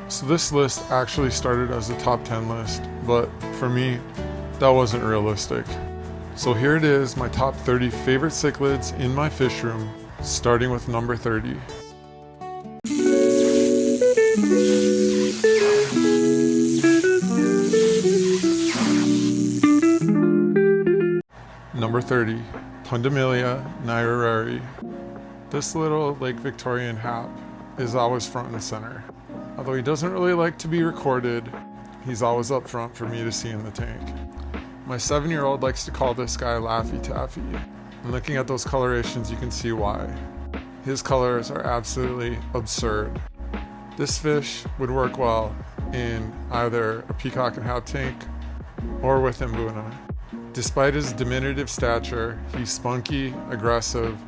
So this list actually started as a top 10 list, but for me, that wasn't realistic. So here it is, my top 30 favorite cichlids in my fish room, starting with number 30. Number 30, Pundamilia nairari. This little Lake Victorian hap is always front and center. Although he doesn't really like to be recorded, he's always up front for me to see in the tank. My 7-year-old likes to call this guy Laffy Taffy, and looking at those colorations you can see why. His colors are absolutely absurd. This fish would work well in either a peacock and hap tank or with Mbuna. Despite his diminutive stature, he's spunky, aggressive,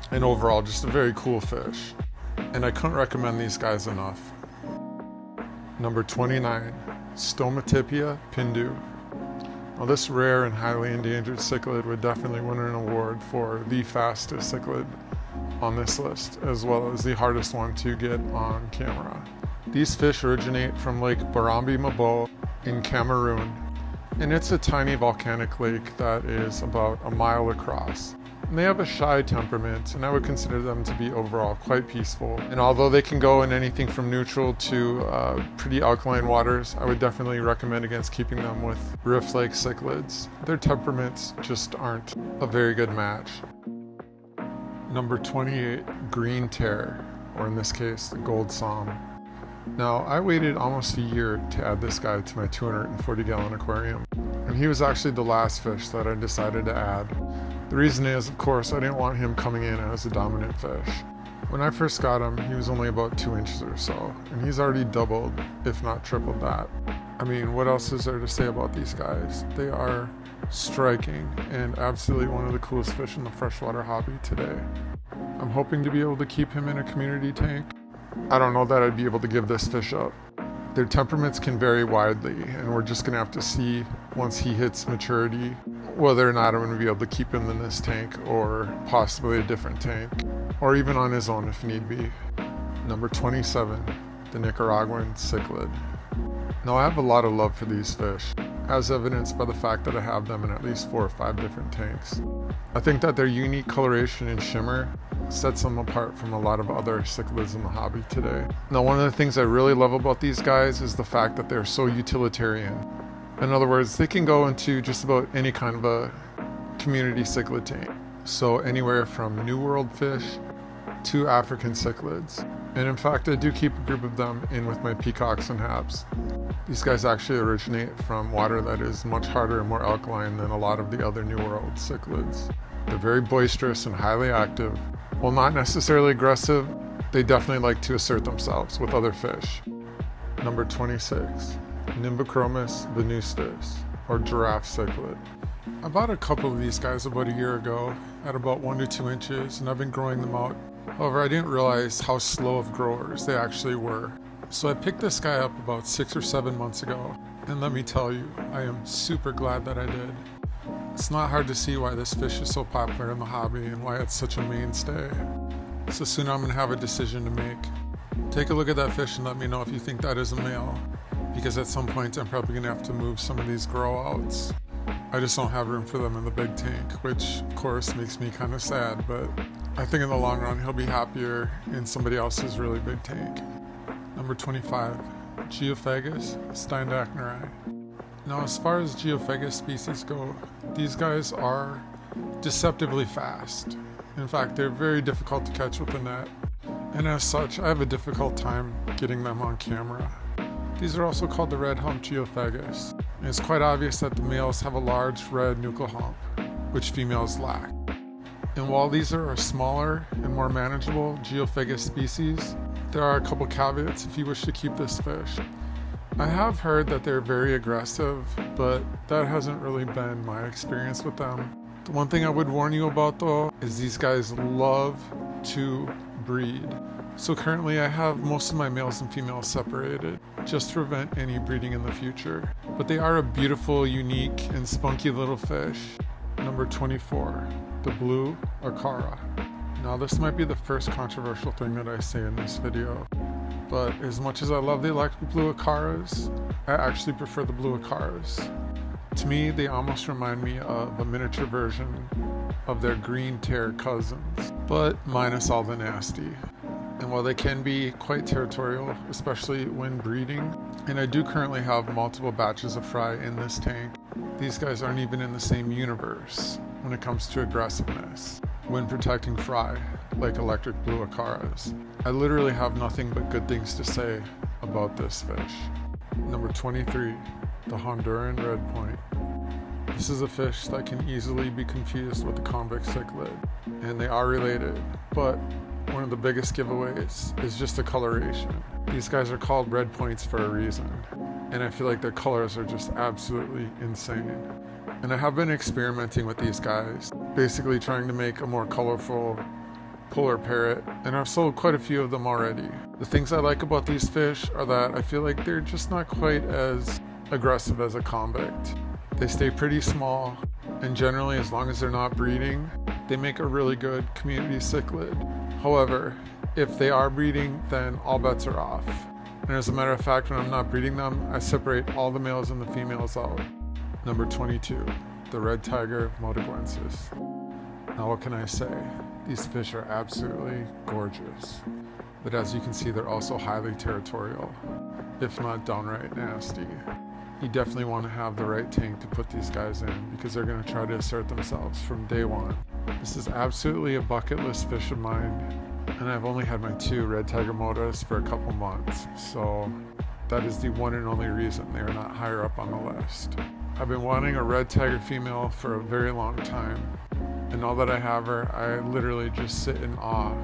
and overall just a very cool fish. And I couldn't recommend these guys enough. Number 29, Stomatipia pindu. Now this rare and highly endangered cichlid would definitely win an award for the fastest cichlid on this list, as well as the hardest one to get on camera. These fish originate from Lake Barambi-Mabo in Cameroon, and it's a tiny volcanic lake that is about a mile across. And they have a shy temperament, and I would consider them to be overall quite peaceful. And although they can go in anything from neutral to pretty alkaline waters, I would definitely recommend against keeping them with Rift Lake cichlids. Their temperaments just aren't a very good match. Number 28, Green Tear, or in this case, the Gold Som. Now, I waited almost a year to add this guy to my 240-gallon aquarium, and he was actually the last fish that I decided to add. The reason is, of course, I didn't want him coming in as a dominant fish. When I first got him, he was only about 2 inches or so, and he's already doubled, if not tripled that. I mean, what else is there to say about these guys? They are striking and absolutely one of the coolest fish in the freshwater hobby today. I'm hoping to be able to keep him in a community tank. I don't know that I'd be able to give this fish up. Their temperaments can vary widely, and we're just gonna have to see once he hits maturity whether or not I'm gonna be able to keep him in this tank or possibly a different tank, or even on his own if need be. Number 27, the Nicaraguan cichlid. Now I have a lot of love for these fish, as evidenced by the fact that I have them in at least 4 or 5 different tanks. I think that their unique coloration and shimmer sets them apart from a lot of other cichlids in the hobby today. Now, one of the things I really love about these guys is the fact that they're so utilitarian. In other words, they can go into just about any kind of a community cichlid tank. So anywhere from New World fish to African cichlids. And in fact, I do keep a group of them in with my peacocks and haps. These guys actually originate from water that is much harder and more alkaline than a lot of the other New World cichlids. They're very boisterous and highly active. While not necessarily aggressive, they definitely like to assert themselves with other fish. Number 26, Nimbochromis venustus, or giraffe cichlid. I bought a couple of these guys about a year ago at about 1 to 2 inches, and I've been growing them out. However, I didn't realize how slow of growers they actually were. So I picked this guy up about 6 or 7 months ago, and let me tell you, I am super glad that I did. It's not hard to see why this fish is so popular in the hobby and why it's such a mainstay. So soon I'm going to have a decision to make. Take a look at that fish and let me know if you think that is a male, because at some point I'm probably going to have to move some of these grow outs. I just don't have room for them in the big tank, which of course makes me kind of sad, but I think in the long run he'll be happier in somebody else's really big tank. Number 25, Geophagus Sveni. Now, as far as Geophagus species go, these guys are deceptively fast. In fact, they're very difficult to catch with a net, and as such, I have a difficult time getting them on camera. These are also called the red hump Geophagus, and it's quite obvious that the males have a large red nuchal hump, which females lack. And while these are a smaller and more manageable Geophagus species, there are a couple caveats if you wish to keep this fish. I have heard that they're very aggressive, but that hasn't really been my experience with them. The one thing I would warn you about though is these guys love to breed. So currently I have most of my males and females separated just to prevent any breeding in the future. But they are a beautiful, unique, and spunky little fish. Number 24, the blue Acara. Now this might be the first controversial thing that I say in this video, But as much as I love the electric blue Acaras, I actually prefer the blue Acaras. To me, they almost remind me of a miniature version of their green tear cousins, but minus all the nasty. And while they can be quite territorial, especially when breeding, and I do currently have multiple batches of fry in this tank, these guys aren't even in the same universe when it comes to aggressiveness when protecting fry, like electric blue Acaras. I literally have nothing but good things to say about this fish. Number 23, the Honduran red point. This is a fish that can easily be confused with the convict cichlid, and they are related, but one of the biggest giveaways is just the coloration. These guys are called red points for a reason, and I feel like their colors are just absolutely insane. And I have been experimenting with these guys, basically trying to make a more colorful polar parrot, and I've sold quite a few of them already. The things I like about these fish are that I feel like they're just not quite as aggressive as a convict. They stay pretty small, and generally, as long as they're not breeding, they make a really good community cichlid. However, if they are breeding, then all bets are off. And as a matter of fact, when I'm not breeding them, I separate all the males and the females out. Number 22, the red tiger Madagascar. Now what can I say? These fish are absolutely gorgeous. But as you can see, they're also highly territorial, if not downright nasty. You definitely want to have the right tank to put these guys in because they're going to try to assert themselves from day one. This is absolutely a bucket list fish of mine, and I've only had my 2 red tiger modas for a couple months, so that is the one and only reason they are not higher up on the list. I've been wanting a red tiger female for a very long time, and now that I have her, I literally just sit in awe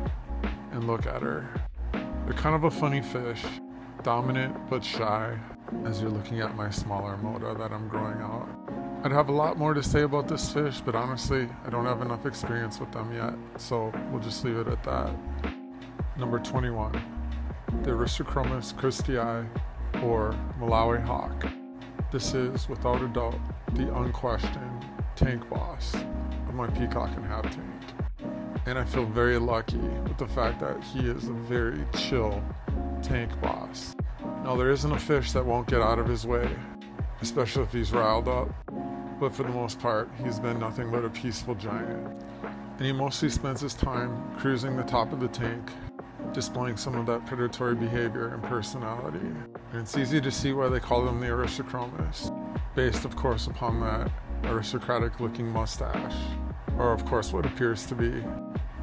and look at her. They're kind of a funny fish, dominant but shy, as you're looking at my smaller moda that I'm growing out. I'd have a lot more to say about this fish, but honestly, I don't have enough experience with them yet, so we'll just leave it at that. Number 21, the Arisochromys christii, or Malawi hawk. This is, without a doubt, the unquestioned tank boss of my peacock and hap tank. And I feel very lucky with the fact that he is a very chill tank boss. Now, there isn't a fish that won't get out of his way, especially if he's riled up, but for the most part, he's been nothing but a peaceful giant. And he mostly spends his time cruising the top of the tank, displaying some of that predatory behavior and personality. And it's easy to see why they call him the Arisochromys, based of course upon that aristocratic looking mustache, or of course what appears to be.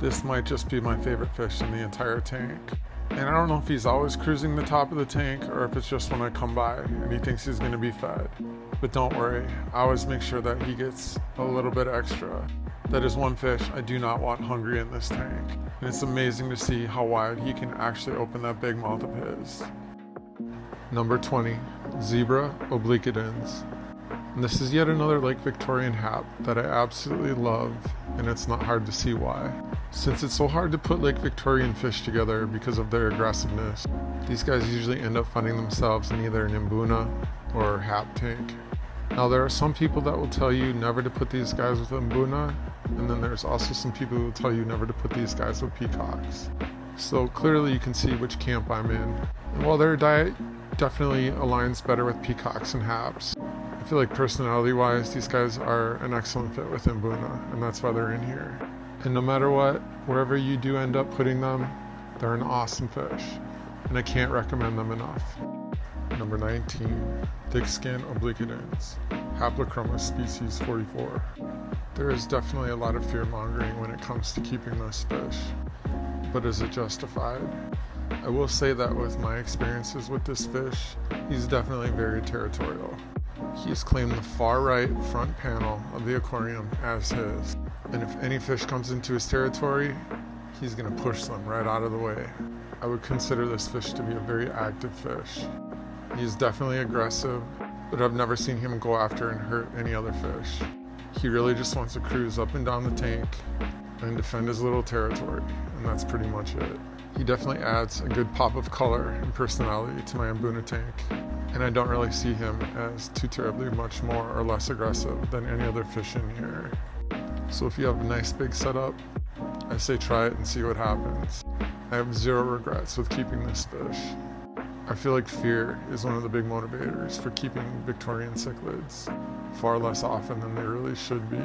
This might just be my favorite fish in the entire tank. And I don't know if he's always cruising the top of the tank or if it's just when I come by and he thinks he's going to be fed. But don't worry, I always make sure that he gets a little bit extra. That is one fish I do not want hungry in this tank. And it's amazing to see how wide he can actually open that big mouth of his. Number 20, Zebra obliquidens. And this is yet another Lake Victorian hap that I absolutely love, and it's not hard to see why. Since it's so hard to put Lake Victorian fish together because of their aggressiveness, these guys usually end up finding themselves in either an mbuna or hap tank. Now there are some people that will tell you never to put these guys with mbuna, and then there's also some people who will tell you never to put these guys with peacocks. So clearly you can see which camp I'm in. And while their diet definitely aligns better with peacocks and haps, I feel like personality-wise, these guys are an excellent fit with mbuna, and that's why they're in here. And no matter what, wherever you do end up putting them, they're an awesome fish, and I can't recommend them enough. Number 19, thick-skin obliquidens, Haplochromys species 44. There is definitely a lot of fear-mongering when it comes to keeping this fish, but is it justified? I will say that with my experiences with this fish, he's definitely very territorial. He has claimed the far right front panel of the aquarium as his, and if any fish comes into his territory, he's going to push them right out of the way. I would consider this fish to be a very active fish. He's definitely aggressive, but I've never seen him go after and hurt any other fish. He really just wants to cruise up and down the tank and defend his little territory, and that's pretty much it. He definitely adds a good pop of color and personality to my mbuna tank, and I don't really see him as too terribly much more or less aggressive than any other fish in here. So if you have a nice big setup, I say try it and see what happens. I have zero regrets with keeping this fish. I feel like fear is one of the big motivators for keeping Victorian cichlids far less often than they really should be.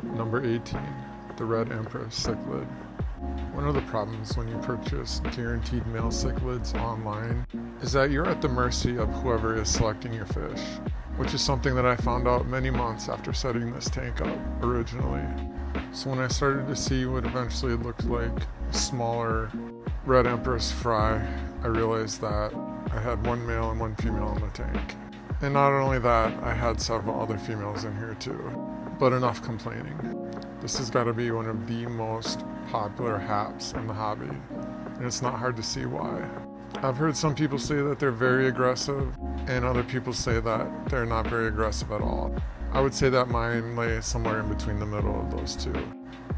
Number 18, the red empress cichlid. One of the problems when you purchase guaranteed male cichlids online is that you're at the mercy of whoever is selecting your fish, which is something that I found out many months after setting this tank up originally. So when I started to see what eventually looked like a smaller red empress fry, I realized that I had one male and one female in the tank. And not only that, I had several other females in here too. But enough complaining. This has got to be one of the most popular haps in the hobby, and it's not hard to see why. I've heard some people say that they're very aggressive, and other people say that they're not very aggressive at all. I would say that mine lay somewhere in between the middle of those two.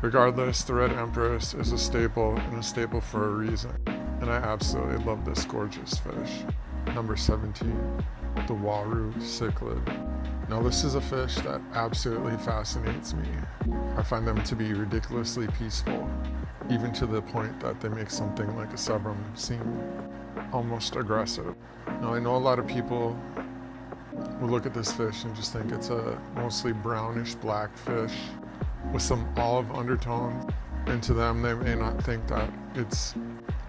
Regardless, the red empress is a staple, and a staple for a reason, and I absolutely love this gorgeous fish. Number 17, the Uaru cichlid. Now this is a fish that absolutely fascinates me. I find them to be ridiculously peaceful, even to the point that they make something like a sevrum seem almost aggressive. Now I know a lot of people will look at this fish and just think it's a mostly brownish black fish with some olive undertones, and to them they may not think that it's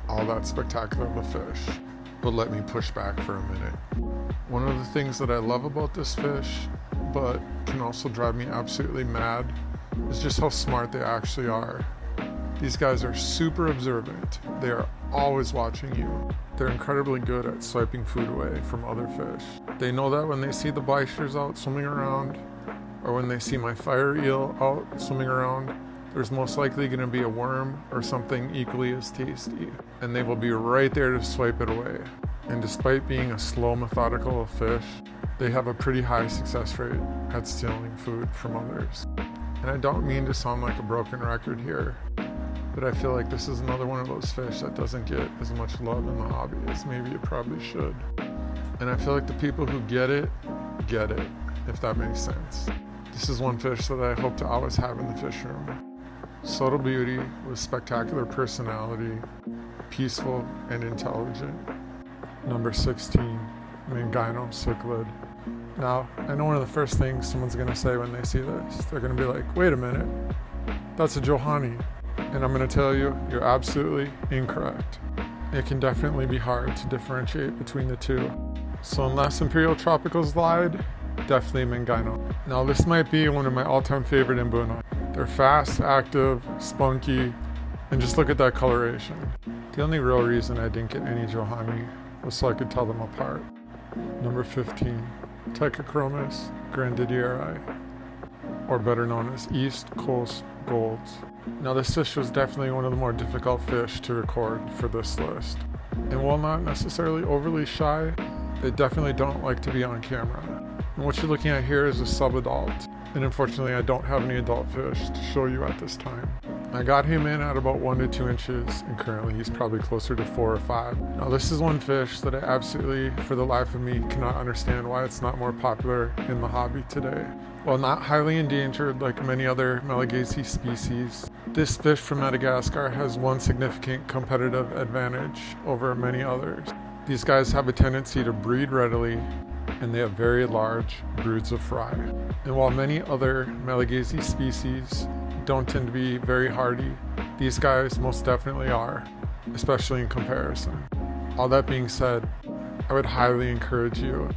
all that spectacular of a fish. But let me push back for a minute. One of the things that I love about this fish, but can also drive me absolutely mad, is just how smart they actually are. These guys are super observant. They are always watching you. They're incredibly good at swiping food away from other fish. They know that when they see the bleisters out swimming around, or when they see my fire eel out swimming around, there's most likely going to be a worm or something equally as tasty, and they will be right there to swipe it away. And despite being a slow, methodical fish, they have a pretty high success rate at stealing food from others. And I don't mean to sound like a broken record here, but I feel like this is another one of those fish that doesn't get as much love in the hobby as maybe it probably should. And I feel like the people who get it, if that makes sense. This is one fish that I hope to always have in the fish room. Subtle beauty with spectacular personality, peaceful and intelligent. Number 16, Maingano cichlid. Now, I know one of the first things someone's going to say when they see this, they're going to be like, wait a minute, that's a Johanni. And I'm going to tell you, you're absolutely incorrect. It can definitely be hard to differentiate between the two. So unless Imperial Tropicals lied, definitely Maingano. Now this might be one of my all-time favorite Mbuna. They're fast, active, spunky, and just look at that coloration. The only real reason I didn't get any Johanni was so I could tell them apart. Number 15, Tachachromis grandidieri, or better known as East Coast Golds. Now this fish was definitely one of the more difficult fish to record for this list. And while not necessarily overly shy, they definitely don't like to be on camera. And what you're looking at here is a subadult. And unfortunately I don't have any adult fish to show you at this time. I got him in at about 1 to 2 inches, and currently he's probably closer to 4 or 5. Now this is one fish that I absolutely, for the life of me, cannot understand why it's not more popular in the hobby today. While not highly endangered like many other Malagasy species, this fish from Madagascar has one significant competitive advantage over many others. These guys have a tendency to breed readily, and they have very large broods of fry. And while many other Malagasy species don't tend to be very hardy, these guys most definitely are, especially in comparison. All that being said, I would highly encourage you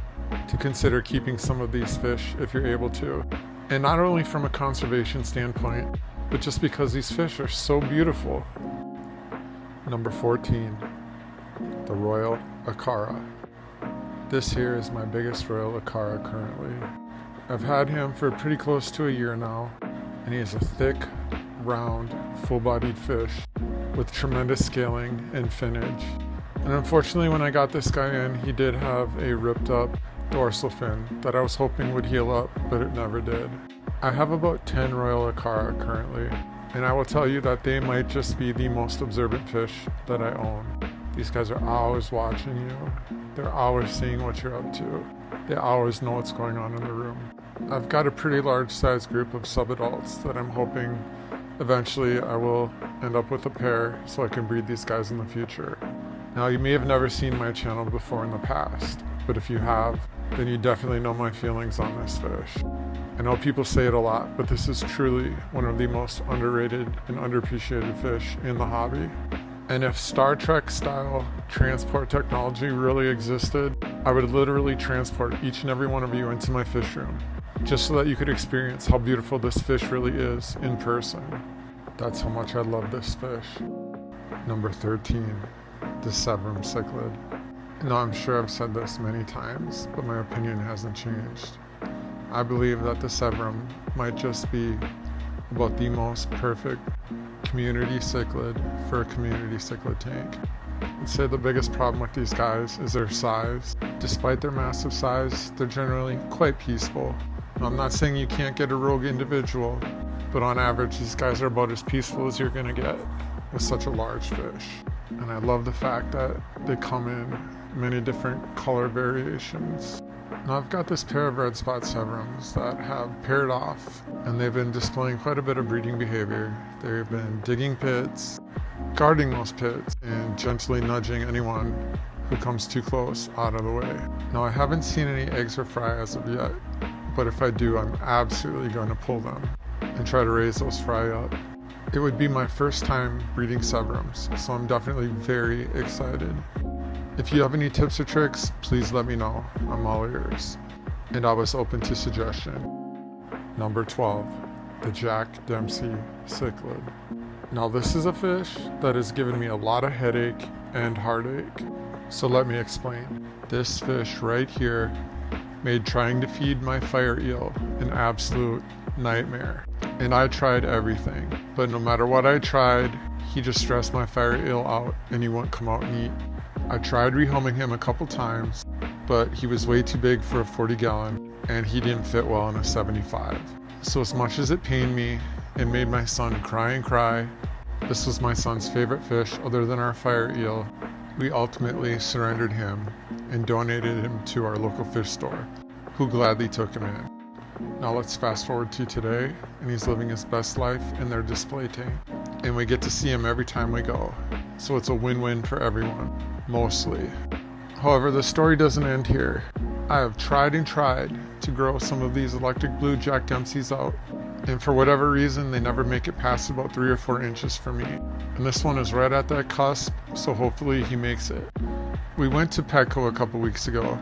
to consider keeping some of these fish if you're able to. And not only from a conservation standpoint, but just because these fish are so beautiful. Number 14, the Royal Acara. This here is my biggest Royal Acara currently. I've had him for pretty close to a year now, and he is a thick, round, full-bodied fish with tremendous scaling and finnage. And unfortunately when I got this guy in, he did have a ripped up dorsal fin that I was hoping would heal up, but it never did. I have about 10 Royal Acara currently, and I will tell you that they might just be the most observant fish that I own. These guys are always watching you. They're always seeing what you're up to. They always know what's going on in the room. I've got a pretty large size group of subadults that I'm hoping eventually I will end up with a pair so I can breed these guys in the future. Now, you may have never seen my channel before in the past, but if you have, then you definitely know my feelings on this fish. I know people say it a lot, but this is truly one of the most underrated and underappreciated fish in the hobby. And if Star Trek style transport technology really existed, I would literally transport each and every one of you into my fish room, just so that you could experience how beautiful this fish really is in person. That's how much I love this fish. Number 13, the Severum cichlid. Now, I'm sure I've said this many times, but my opinion hasn't changed. I believe that the Severum might just be about the most perfect community cichlid for a community cichlid tank. I'd say the biggest problem with these guys is their size. Despite their massive size, they're generally quite peaceful. Now, I'm not saying you can't get a rogue individual, but on average, these guys are about as peaceful as you're gonna get with such a large fish. And I love the fact that they come in many different color variations. Now, I've got this pair of red spot Severums that have paired off, and they've been displaying quite a bit of breeding behavior. They've been digging pits, guarding those pits, and gently nudging anyone who comes too close out of the way. Now, I haven't seen any eggs or fry as of yet, but if I do, I'm absolutely going to pull them and try to raise those fry up. It would be my first time breeding Severums, so I'm definitely very excited. If you have any tips or tricks, please let me know. I'm all ears. And I was open to suggestion. Number 12, the Jack Dempsey cichlid. Now, this is a fish that has given me a lot of headache and heartache. So let me explain. This fish right here made trying to feed my fire eel an absolute nightmare. And I tried everything, but no matter what I tried, he just stressed my fire eel out and he wouldn't come out and eat. I tried rehoming him a couple times, but he was way too big for a 40-gallon and he didn't fit well in a 75. So as much as it pained me and made my son cry and cry, this was my son's favorite fish other than our fire eel. We ultimately surrendered him and donated him to our local fish store, who gladly took him in. Now let's fast forward to today, and he's living his best life in their display tank. And we get to see him every time we go. So it's a win-win for everyone, mostly. However, the story doesn't end here. I have tried and tried to grow some of these electric blue Jack Dempseys out, and for whatever reason, they never make it past about 3 or 4 inches for me. And this one is right at that cusp, so hopefully he makes it. We went to Petco a couple weeks ago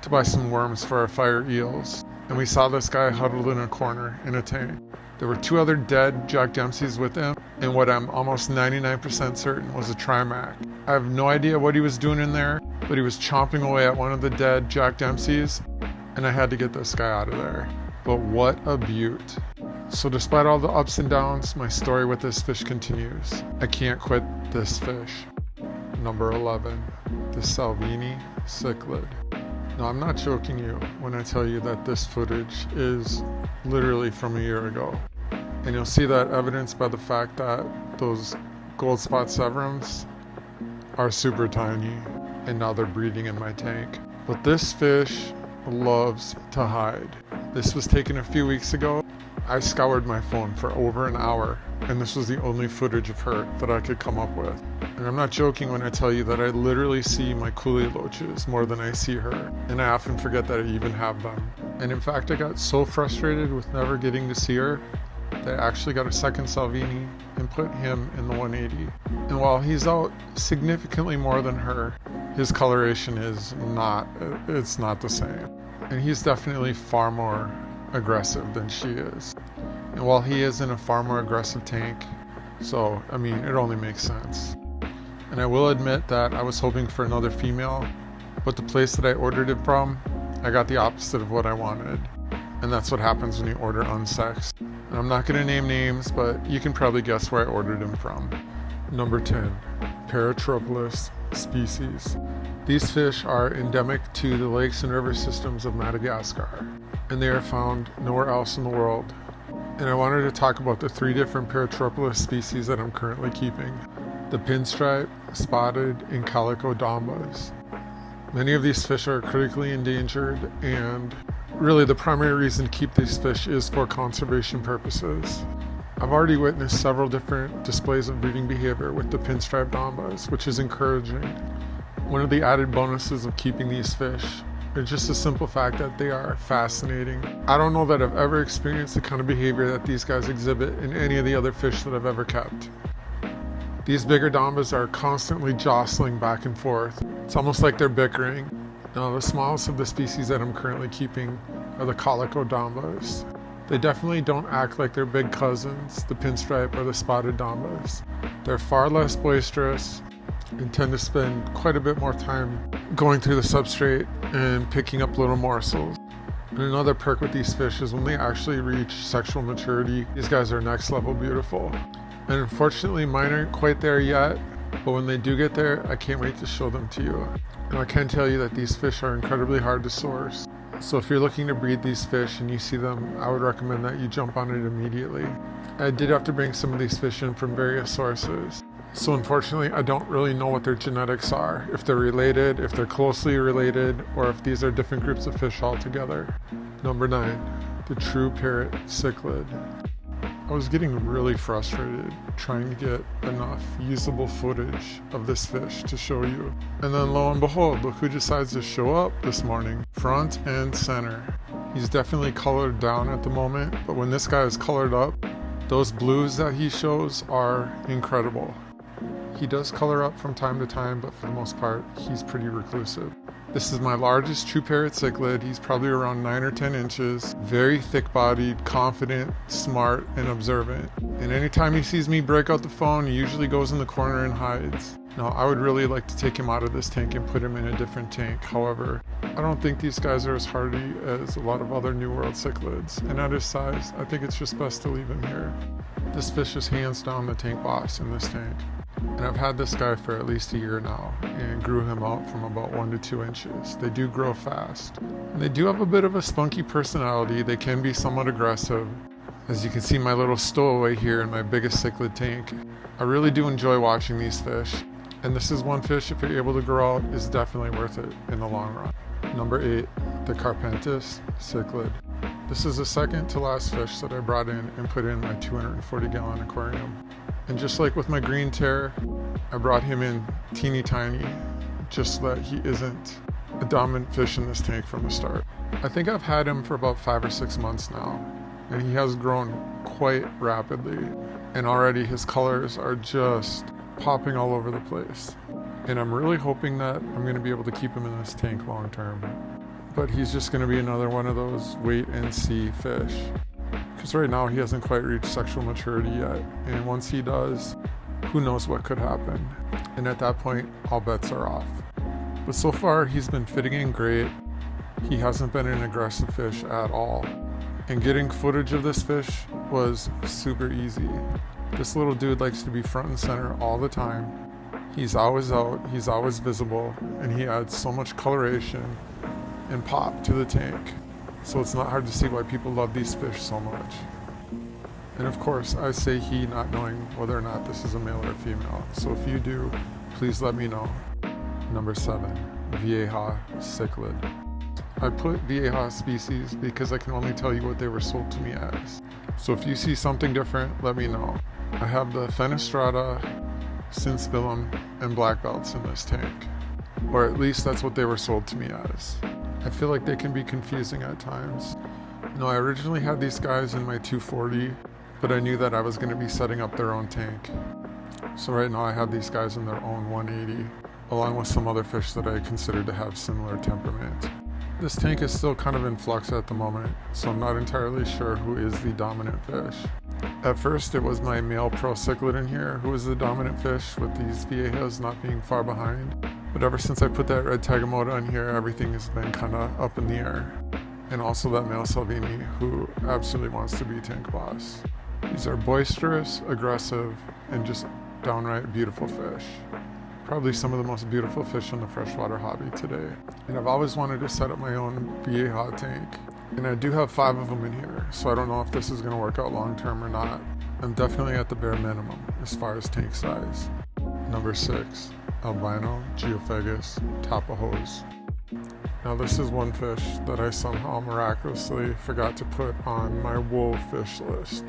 to buy some worms for our fire eels, and we saw this guy huddled in a corner in a tank. There were 2 other dead Jack Dempseys with him, and what I'm almost 99% certain was a trimac. I have no idea what he was doing in there, but he was chomping away at one of the dead Jack Dempseys, and I had to get this guy out of there. But what a beaut. So despite all the ups and downs, my story with this fish continues. I can't quit this fish. Number 11, the Salvini cichlid. Now, I'm not joking you when I tell you that this footage is literally from a year ago. And you'll see that evidenced by the fact that those gold spot Severums are super tiny, and now they're breeding in my tank. But this fish loves to hide. This was taken a few weeks ago. I scoured my phone for over an hour, and this was the only footage of her that I could come up with. And I'm not joking when I tell you that I literally see my coolie loaches more than I see her, and I often forget that I even have them. And in fact, I got so frustrated with never getting to see her that I actually got a second Salvini and put him in the 180. And while he's out significantly more than her, his coloration is not the same. And he's definitely far more aggressive than she is. And while he is in a far more aggressive tank, so I mean, it only makes sense. And I will admit that I was hoping for another female, but the place that I ordered it from, I got the opposite of what I wanted. And that's what happens when you order unsexed. And I'm not going to name names, but you can probably guess where I ordered him from. Number 10, Paretroplus species. These fish are endemic to the lakes and river systems of Madagascar, and they are found nowhere else in the world. And I wanted to talk about the 3 different Paretroplus species that I'm currently keeping: the pinstripe, spotted, and calico dombas. Many of these fish are critically endangered, and really the primary reason to keep these fish is for conservation purposes. I've already witnessed several different displays of breeding behavior with the pinstripe dombas, which is encouraging. One of the added bonuses of keeping these fish is just the simple fact that they are fascinating. I don't know that I've ever experienced the kind of behavior that these guys exhibit in any of the other fish that I've ever kept. These bigger dambas are constantly jostling back and forth. It's almost like they're bickering. Now, the smallest of the species that I'm currently keeping are the calico dambas. They definitely don't act like their big cousins, the pinstripe or the spotted dambas. They're far less boisterous and tend to spend quite a bit more time going through the substrate and picking up little morsels. And another perk with these fish is when they actually reach sexual maturity, these guys are next level beautiful. And unfortunately mine aren't quite there yet, but when they do get there, I can't wait to show them to you. And I can tell you that these fish are incredibly hard to source. So if you're looking to breed these fish and you see them, I would recommend that you jump on it immediately. I did have to bring some of these fish in from various sources. So unfortunately, I don't really know what their genetics are, if they're related, if they're closely related, or if these are different groups of fish altogether. Number 9, the true parrot cichlid. I was getting really frustrated trying to get enough usable footage of this fish to show you. And then lo and behold, look who decides to show up this morning, front and center. He's definitely colored down at the moment, but when this guy is colored up, those blues that he shows are incredible. He does color up from time to time, but for the most part, he's pretty reclusive. This is my largest true parrot cichlid. He's probably around 9 or 10 inches, very thick-bodied, confident, smart, and observant. And anytime he sees me break out the phone, he usually goes in the corner and hides. Now, I would really like to take him out of this tank and put him in a different tank. However, I don't think these guys are as hardy as a lot of other New World cichlids. And at his size, I think it's just best to leave him here. This fish is hands down the tank boss in this tank. And I've had this guy for at least a year now and grew him out from about 1 to 2 inches. They do grow fast. And they do have a bit of a spunky personality. They can be somewhat aggressive. As you can see my little stowaway here in my biggest cichlid tank. I really do enjoy watching these fish. And this is one fish, if you're able to grow out, is definitely worth it in the long run. Number 8, the Carpintis cichlid. This is the second to last fish that I brought in and put in my 240-gallon aquarium. And just like with my green tear, I brought him in teeny tiny, just so that he isn't a dominant fish in this tank from the start. I think I've had him for about 5 or 6 months now, and he has grown quite rapidly. And already his colors are just popping all over the place. And I'm really hoping that I'm going to be able to keep him in this tank long term. But he's just going to be another one of those wait and see fish. Because right now he hasn't quite reached sexual maturity yet. And once he does, who knows what could happen. And at that point, all bets are off. But so far, he's been fitting in great. He hasn't been an aggressive fish at all. And getting footage of this fish was super easy. This little dude likes to be front and center all the time. He's always out, he's always visible, and he adds so much coloration and pop to the tank. So it's not hard to see why people love these fish so much. And of course, I say he, not knowing whether or not this is a male or female. So if you do, please let me know. Number 7, Vieja cichlid. I put Vieja species because I can only tell you what they were sold to me as. So if you see something different, let me know. I have the Fenestrata, Synspilum, and black belts in this tank. Or at least that's what they were sold to me as. I feel like they can be confusing at times. No, I originally had these guys in my 240, but I knew that I was going to be setting up their own tank. So right now I have these guys in their own 180, along with some other fish that I consider to have similar temperament. This tank is still kind of in flux at the moment, so I'm not entirely sure who is the dominant fish. At first it was my male pro cichlid in here who was the dominant fish, with these Viejas not being far behind. But ever since I put that red Tagamoda in here, everything has been kind of up in the air. And also that male Salvini, who absolutely wants to be tank boss. These are boisterous, aggressive, and just downright beautiful fish. Probably some of the most beautiful fish in the freshwater hobby today. And I've always wanted to set up my own Vieja tank. And I do have 5 of them in here, so I don't know if this is going to work out long term or not. I'm definitely at the bare minimum as far as tank size. Number 6, Albino, Geophagus, Tapajos. Now this is one fish that I somehow miraculously forgot to put on my wool fish list.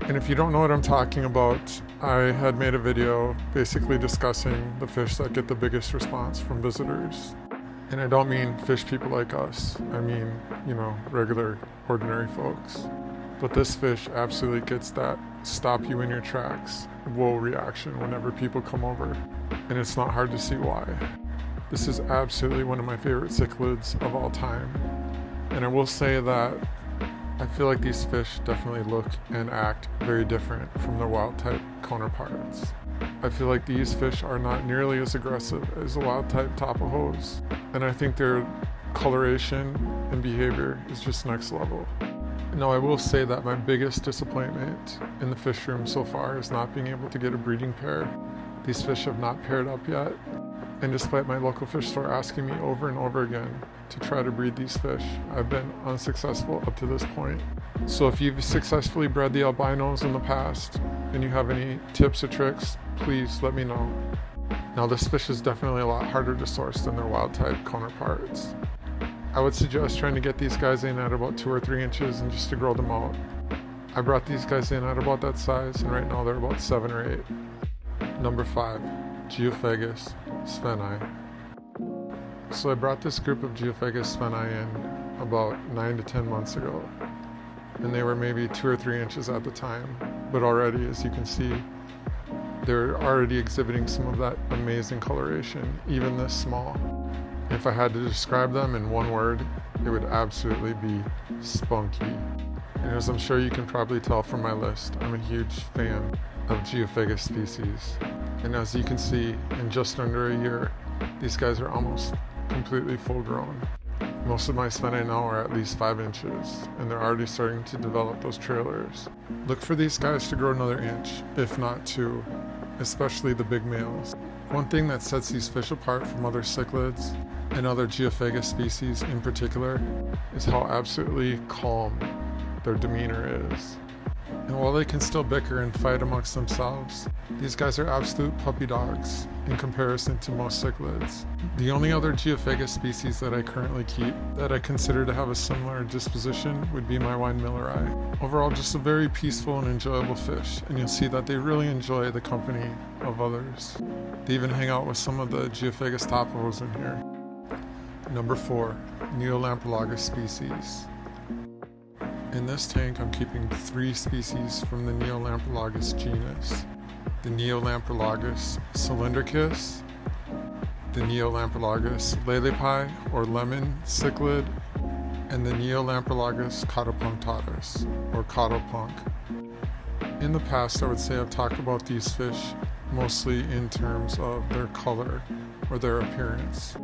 And if you don't know what I'm talking about, I had made a video basically discussing the fish that get the biggest response from visitors. And I don't mean fish people like us. I mean, regular, ordinary folks. But this fish absolutely gets that stop you in your tracks, whoa reaction whenever people come over. And it's not hard to see why. This is absolutely one of my favorite cichlids of all time. And I will say that I feel like these fish definitely look and act very different from their wild type counterparts. I feel like these fish are not nearly as aggressive as the wild type Tapajos, and I think their coloration and behavior is just next level. Now, I will say that my biggest disappointment in the fish room so far is not being able to get a breeding pair. These fish have not paired up yet, and despite my local fish store asking me over and over again to try to breed these fish, I've been unsuccessful up to this point. So if you've successfully bred the albinos in the past and you have any tips or tricks, please let me know. Now, this fish is definitely a lot harder to source than their wild type counterparts. I would suggest trying to get these guys in at about 2 or 3 inches and just to grow them out. I brought these guys in at about that size, and right now they're about 7 or 8. Number 5, Geophagus Sveni. So I brought this group of Geophagus Sveni in about 9 to 10 months ago, and they were maybe 2 or 3 inches at the time, but already, as you can see, they're already exhibiting some of that amazing coloration, even this small. If I had to describe them in one word, it would absolutely be spunky. And as I'm sure you can probably tell from my list, I'm a huge fan of Geophagus species. And as you can see, in just under a year, these guys are almost completely full grown. Most of my Sveni now are at least 5 inches, and they're already starting to develop those trailers. Look for these guys to grow another inch, if not 2, especially the big males. One thing that sets these fish apart from other cichlids, and other Geophagus species in particular, is how absolutely calm their demeanor is. And while they can still bicker and fight amongst themselves, these guys are absolute puppy dogs in comparison to most cichlids. The only other Geophagus species that I currently keep that I consider to have a similar disposition would be my wine milleri. Overall, just a very peaceful and enjoyable fish, and you'll see that they really enjoy the company of others. They even hang out with some of the Geophagus Tapajos in here. Number 4, Neolamprologus species. In this tank, I'm keeping 3 species from the Neolamprologus genus. The Neolamprologus cylindricus, the Neolamprologus lelepi or lemon cichlid, and the Neolamprologus cautopunctatus or cautopunk. In the past, I would say I've talked about these fish mostly in terms of their color or their appearance.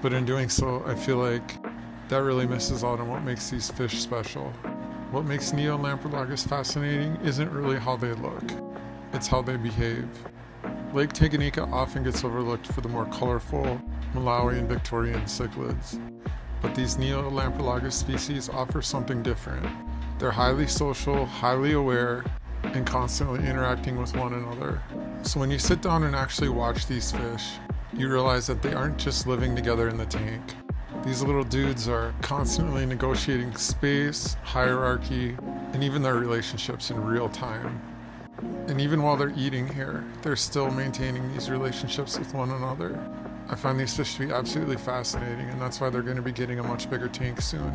But in doing so, I feel like that really misses out on what makes these fish special. What makes Neolamprologus fascinating isn't really how they look, it's how they behave. Lake Tanganyika often gets overlooked for the more colorful Malawi and Victorian cichlids, but these Neolamprologus species offer something different. They're highly social, highly aware, and constantly interacting with one another. So when you sit down and actually watch these fish, you realize that they aren't just living together in the tank. These little dudes are constantly negotiating space, hierarchy, and even their relationships in real time. And even while they're eating here, they're still maintaining these relationships with one another. I find these fish to be absolutely fascinating, and that's why they're going to be getting a much bigger tank soon.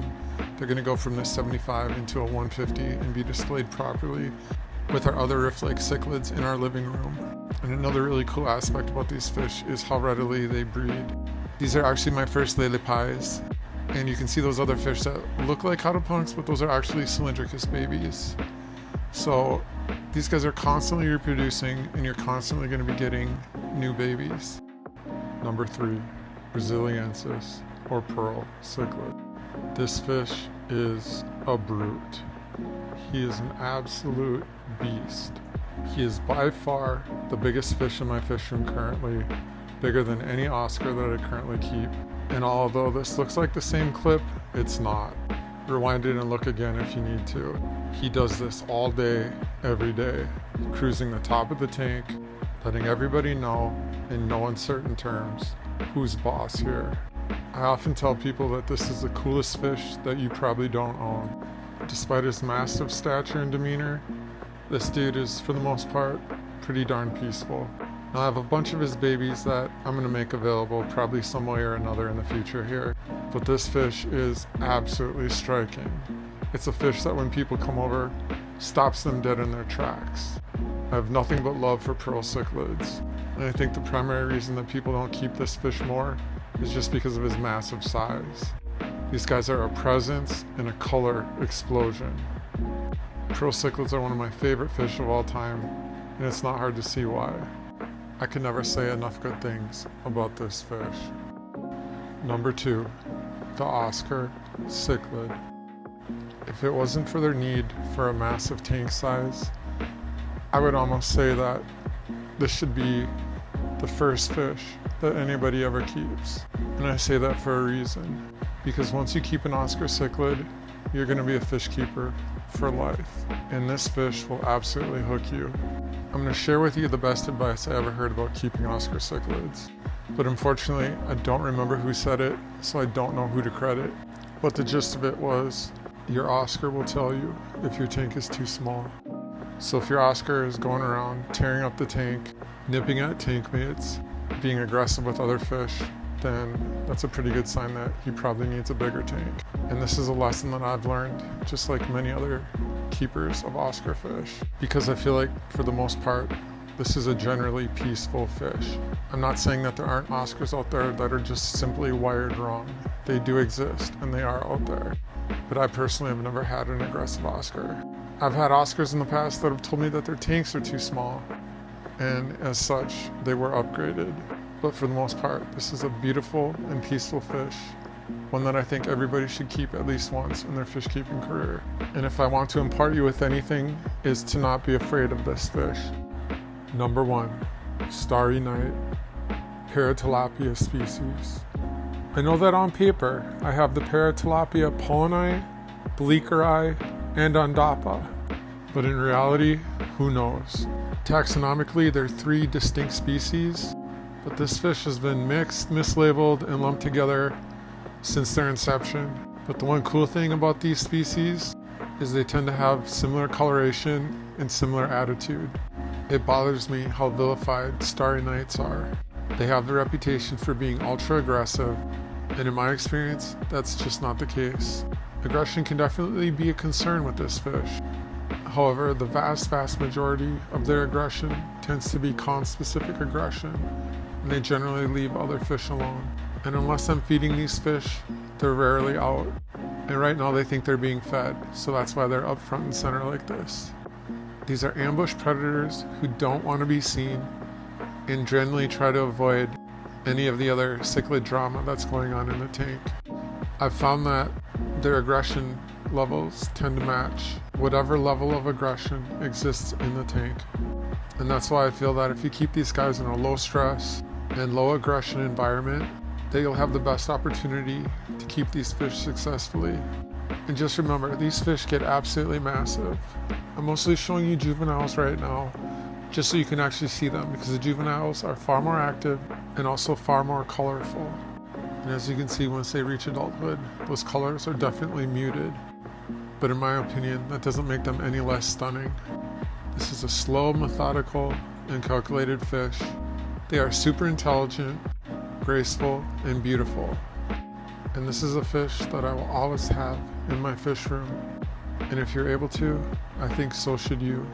They're going to go from this 75 into a 150 and be displayed properly with our other riff lake cichlids in our living room. And another really cool aspect about these fish is how readily they breed. These are actually my first lelepies, and you can see those other fish that look like cautopunks, but those are actually cylindricus babies. So these guys are constantly reproducing, and you're constantly going to be getting new babies. Number 3, Brasiliensis or pearl cichlid. This fish is a brute. He is an absolute beast. He is by far the biggest fish in my fish room currently, bigger than any Oscar that I currently keep. And although this looks like the same clip, it's not. Rewind it and look again if you need to. He does this all day, every day, cruising the top of the tank, letting everybody know in no uncertain terms who's boss here. I often tell people that this is the coolest fish that you probably don't own. Despite his massive stature and demeanor, This dude is, for the most part, pretty darn peaceful. Now, I have a bunch of his babies that I'm going to make available probably some way or another in the future here. But this fish is absolutely striking. It's a fish that when people come over, stops them dead in their tracks. I have nothing but love for pearl cichlids. And I think the primary reason that people don't keep this fish more is just because of his massive size. These guys are a presence and a color explosion. Pearl cichlids are one of my favorite fish of all time, and it's not hard to see why. I can never say enough good things about this fish. Number 2, the Oscar cichlid. If it wasn't for their need for a massive tank size, I would almost say that this should be the first fish that anybody ever keeps. And I say that for a reason. Because once you keep an Oscar cichlid, you're going to be a fish keeper for life. And this fish will absolutely hook you. I'm going to share with you the best advice I ever heard about keeping Oscar cichlids. But unfortunately, I don't remember who said it, so I don't know who to credit. But the gist of it was, your Oscar will tell you if your tank is too small. So if your Oscar is going around tearing up the tank, nipping at tank mates, being aggressive with other fish, then that's a pretty good sign that he probably needs a bigger tank. And this is a lesson that I've learned, just like many other keepers of Oscar fish, because I feel like for the most part, this is a generally peaceful fish. I'm not saying that there aren't Oscars out there that are just simply wired wrong. They do exist, and they are out there. But I personally have never had an aggressive Oscar. I've had Oscars in the past that have told me that their tanks are too small, and as such, they were upgraded. But for the most part, this is a beautiful and peaceful fish, one that I think everybody should keep at least once in their fish keeping career. And if I want to impart you with anything, is to not be afraid of this fish. Number 1, Starry Night, Paretroplus species. I know that on paper, I have the Paretroplus pollini, bleakeri, and undapa, but in reality, who knows? Taxonomically, there are 3 distinct species, but this fish has been mixed, mislabeled, and lumped together since their inception. But the one cool thing about these species is they tend to have similar coloration and similar attitude. It bothers me how vilified Starry Nights are. They have the reputation for being ultra aggressive, and in my experience, that's just not the case. Aggression can definitely be a concern with this fish. However, the vast majority of their aggression tends to be conspecific aggression, and they generally leave other fish alone. And unless I'm feeding these fish, they're rarely out. And right now they think they're being fed, so that's why they're up front and center like this. These are ambush predators who don't want to be seen and generally try to avoid any of the other cichlid drama that's going on in the tank. I've found that their aggression levels tend to match whatever level of aggression exists in the tank. And that's why I feel that if you keep these guys in a low stress and low aggression environment, that you'll have the best opportunity to keep these fish successfully. And just remember, these fish get absolutely massive. I'm mostly showing you juveniles right now, just so you can actually see them, because the juveniles are far more active and also far more colorful. And as you can see, once they reach adulthood, those colors are definitely muted. But in my opinion, that doesn't make them any less stunning. This is a slow, methodical, and calculated fish. They are super intelligent, graceful, and beautiful. And this is a fish that I will always have in my fish room. And if you're able to, I think so should you.